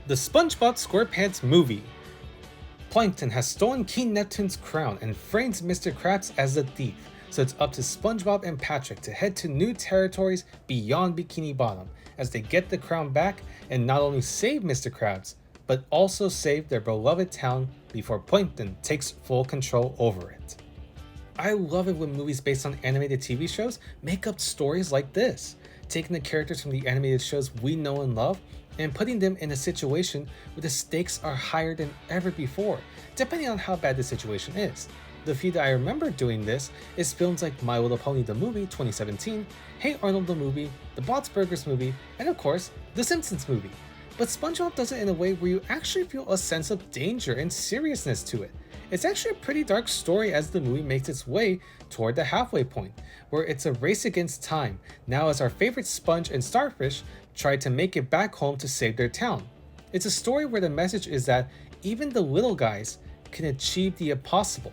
The SpongeBob SquarePants Movie. Plankton has stolen King Neptune's crown and frames Mr. Krabs as the thief, so it's up to SpongeBob and Patrick to head to new territories beyond Bikini Bottom as they get the crown back and not only save Mr. Krabs, but also save their beloved town before Plankton takes full control over it. I love it when movies based on animated TV shows make up stories like this, taking the characters from the animated shows we know and love and putting them in a situation where the stakes are higher than ever before, depending on how bad the situation is. The few that I remember doing this is films like My Little Pony the Movie 2017, Hey Arnold the Movie, The Bob's Burgers movie, and of course, The Simpsons movie. But SpongeBob does it in a way where you actually feel a sense of danger and seriousness to it. It's actually a pretty dark story as the movie makes its way toward the halfway point, where it's a race against time, now as our favorite sponge and starfish try to make it back home to save their town. It's a story where the message is that even the little guys can achieve the impossible.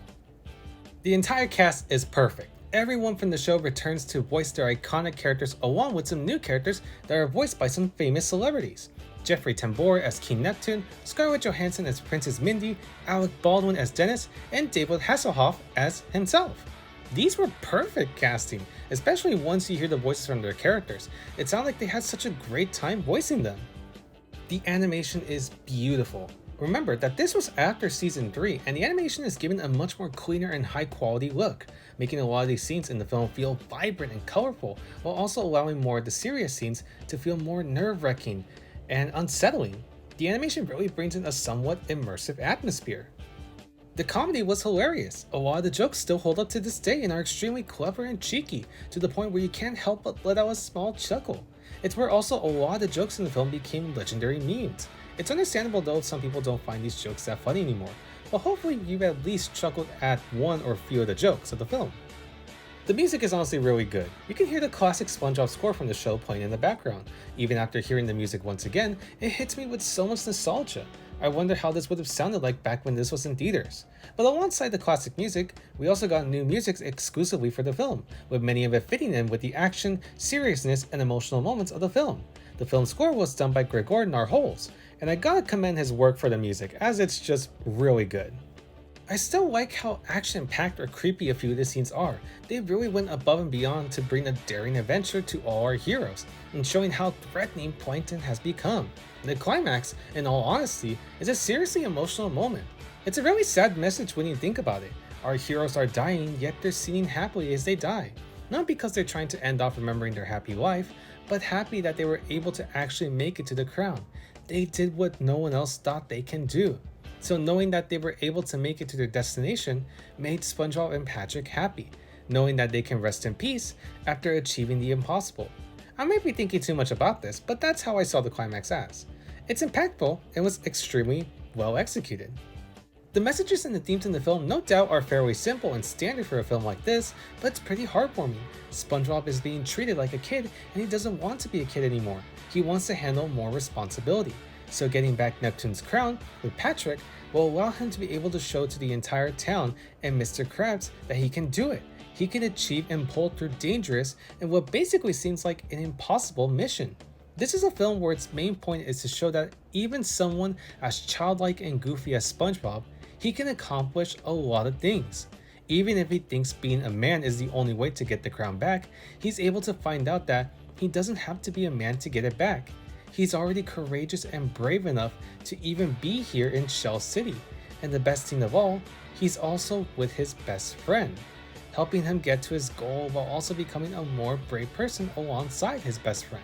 The entire cast is perfect. Everyone from the show returns to voice their iconic characters along with some new characters that are voiced by some famous celebrities. Jeffrey Tambor as King Neptune, Scarlett Johansson as Princess Mindy, Alec Baldwin as Dennis, and David Hasselhoff as himself. These were perfect casting, especially once you hear the voices from their characters. It sounded like they had such a great time voicing them. The animation is beautiful. Remember that this was after season 3 and the animation is given a much more cleaner and high quality look, making a lot of these scenes in the film feel vibrant and colorful, while also allowing more of the serious scenes to feel more nerve-wracking and unsettling. The animation really brings in a somewhat immersive atmosphere. The comedy was hilarious. A lot of the jokes still hold up to this day and are extremely clever and cheeky, to the point where you can't help but let out a small chuckle. It's where also a lot of the jokes in the film became legendary memes. It's understandable though if some people don't find these jokes that funny anymore, but hopefully you've at least chuckled at one or few of the jokes of the film. The music is honestly really good. You can hear the classic SpongeBob score from the show playing in the background. Even after hearing the music once again, it hits me with so much nostalgia. I wonder how this would have sounded like back when this was in theaters. But alongside the classic music, we also got new music exclusively for the film, with many of it fitting in with the action, seriousness, and emotional moments of the film. The film score was done by Gregor Narholes, and I gotta commend his work for the music, as it's just really good. I still like how action-packed or creepy a few of the scenes are. They really went above and beyond to bring a daring adventure to all our heroes, and showing how threatening Plankton has become. The climax, in all honesty, is a seriously emotional moment. It's a really sad message when you think about it. Our heroes are dying, yet they're singing happily as they die. Not because they're trying to end off remembering their happy life, but happy that they were able to actually make it to the crown. They did what no one else thought they can do. So knowing that they were able to make it to their destination made SpongeBob and Patrick happy, knowing that they can rest in peace after achieving the impossible. I might be thinking too much about this, but that's how I saw the climax as. It's impactful and was extremely well executed. The messages and the themes in the film no doubt are fairly simple and standard for a film like this, but it's pretty heartwarming. SpongeBob is being treated like a kid and he doesn't want to be a kid anymore. He wants to handle more responsibility. So getting back Neptune's crown with Patrick will allow him to be able to show to the entire town and Mr. Krabs that he can do it. He can achieve and pull through dangerous and what basically seems like an impossible mission. This is a film where its main point is to show that even someone as childlike and goofy as SpongeBob, he can accomplish a lot of things. Even if he thinks being a man is the only way to get the crown back, he's able to find out that he doesn't have to be a man to get it back. He's already courageous and brave enough to even be here in Shell City. And the best thing of all, he's also with his best friend, helping him get to his goal while also becoming a more brave person alongside his best friend.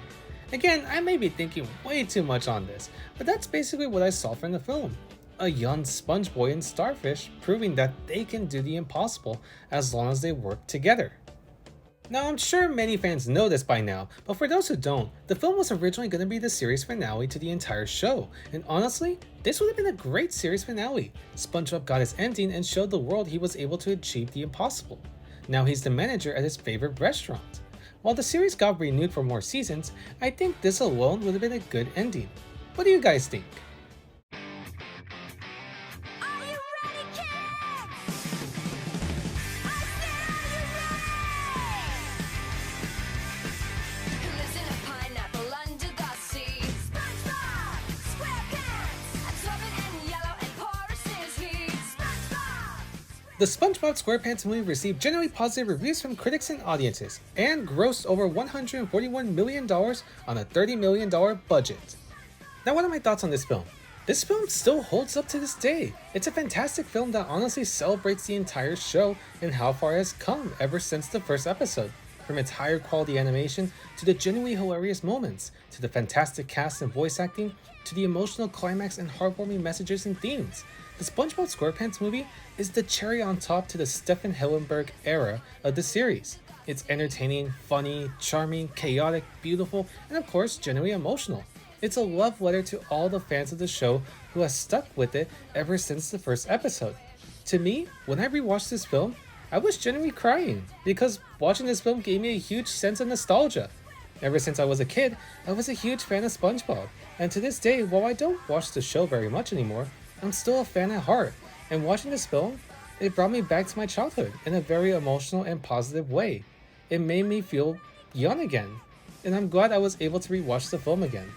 Again, I may be thinking way too much on this, but that's basically what I saw from the film. A young sponge boy and starfish proving that they can do the impossible as long as they work together. Now, I'm sure many fans know this by now, but for those who don't, the film was originally going to be the series finale to the entire show, and honestly, this would have been a great series finale. SpongeBob got his ending and showed the world he was able to achieve the impossible. Now he's the manager at his favorite restaurant. While the series got renewed for more seasons, I think this alone would have been a good ending. What do you guys think? The SpongeBob SquarePants movie received generally positive reviews from critics and audiences, and grossed over $141 million on a $30 million budget. Now, what are my thoughts on this film? This film still holds up to this day. It's a fantastic film that honestly celebrates the entire show and how far it has come ever since the first episode. From its higher quality animation, to the genuinely hilarious moments, to the fantastic cast and voice acting, to the emotional climax and heartwarming messages and themes. The SpongeBob SquarePants movie is the cherry on top to the Stephen Hillenburg era of the series. It's entertaining, funny, charming, chaotic, beautiful, and of course, genuinely emotional. It's a love letter to all the fans of the show who have stuck with it ever since the first episode. To me, when I rewatched this film, I was genuinely crying because watching this film gave me a huge sense of nostalgia. Ever since I was a kid, I was a huge fan of SpongeBob, and to this day, while I don't watch the show very much anymore, I'm still a fan at heart, and watching this film, it brought me back to my childhood in a very emotional and positive way. It made me feel young again, and I'm glad I was able to rewatch the film again.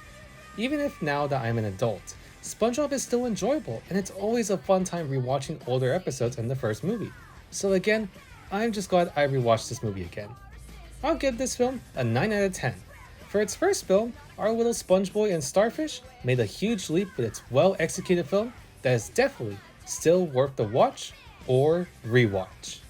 Even if now that I'm an adult, SpongeBob is still enjoyable, and it's always a fun time rewatching older episodes in the first movie. So again, I'm just glad I rewatched this movie again. I'll give this film a 9 out of 10. For its first film, our little SpongeBoy and Starfish made a huge leap with its well executed film that is definitely still worth the watch or rewatch.